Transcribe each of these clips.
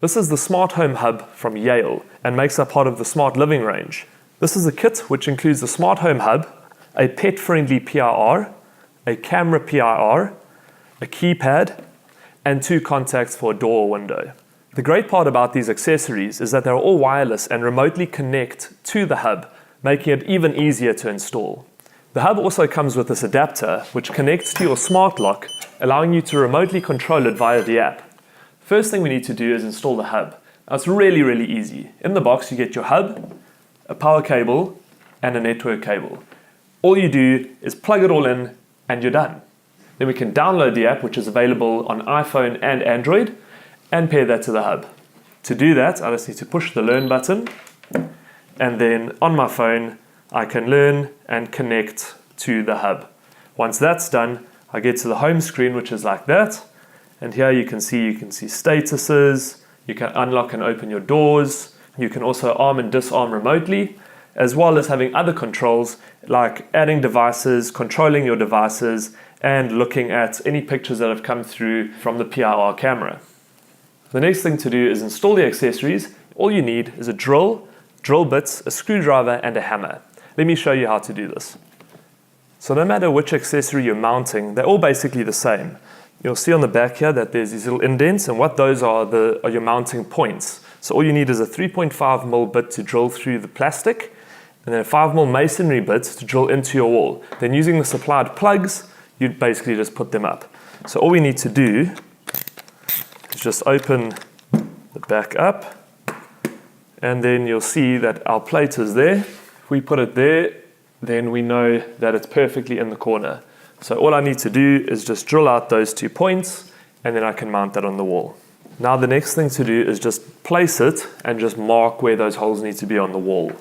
This is the Smart Home Hub from Yale and makes up part of the Smart Living range. This is a kit which includes the Smart Home Hub, a pet-friendly PIR, a camera PIR, a keypad, and 2 contacts for a door or window. The great part about these accessories is that they're all wireless and remotely connect to the hub, making it even easier to install. The hub also comes with this adapter which connects to your smart lock, allowing you to remotely control it via the app. First thing we need to do is install the hub. Now it's really easy. In the box you get your hub, a power cable, and a network cable. All you do is plug it all in and you're done. Then we can download the app, which is available on iPhone and Android, and pair that to the hub. To do that, I just need to push the learn button, and then on my phone I can learn and connect to the hub. Once that's done, I get to the home screen, which is like that, and here you can see statuses, you can unlock and open your doors, you can also arm and disarm remotely, as well as having other controls like adding devices, controlling your devices, and looking at any pictures that have come through from the PIR camera. The next thing to do is install the accessories. All you need is a drill bits, a screwdriver, and a hammer. Let me show you how to do this. So no matter which accessory you're mounting, they're all basically the same. You'll see on the back here that there's these little indents, and what those are your mounting points. So all you need is a 3.5mm bit to drill through the plastic, and then a 5mm masonry bit to drill into your wall. Then using the supplied plugs, you basically just put them up. So all we need to do is just open the back up, and then you'll see that our plate is there. If we put it there, then we know that it's perfectly in the corner. So all I need to do is just drill out those 2 points, and then I can mount that on the wall. Now the next thing to do is just place it and just mark where those holes need to be on the wall.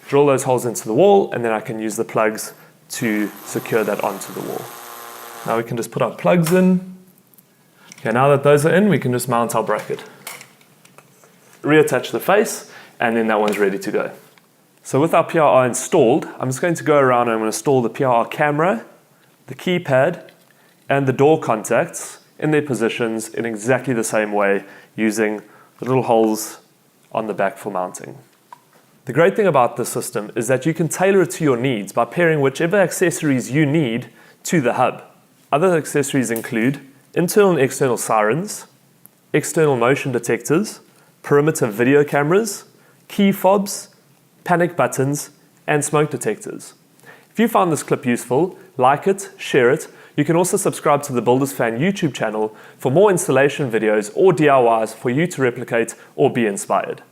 Drill those holes into the wall, and then I can use the plugs to secure that onto the wall. Now we can just put our plugs in. Okay, now that those are in, we can just mount our bracket. Reattach the face, and then that one's ready to go. So with our PIR installed, I'm just going to go around and I'm going to install the PIR camera, the keypad, and the door contacts in their positions in exactly the same way, using the little holes on the back for mounting. The great thing about this system is that you can tailor it to your needs by pairing whichever accessories you need to the hub. Other accessories include internal and external sirens, external motion detectors, perimeter video cameras, key fobs, panic buttons, and smoke detectors. If you found this clip useful, like it, share it. You can also subscribe to the Builders Fan YouTube channel for more installation videos or DIYs for you to replicate or be inspired.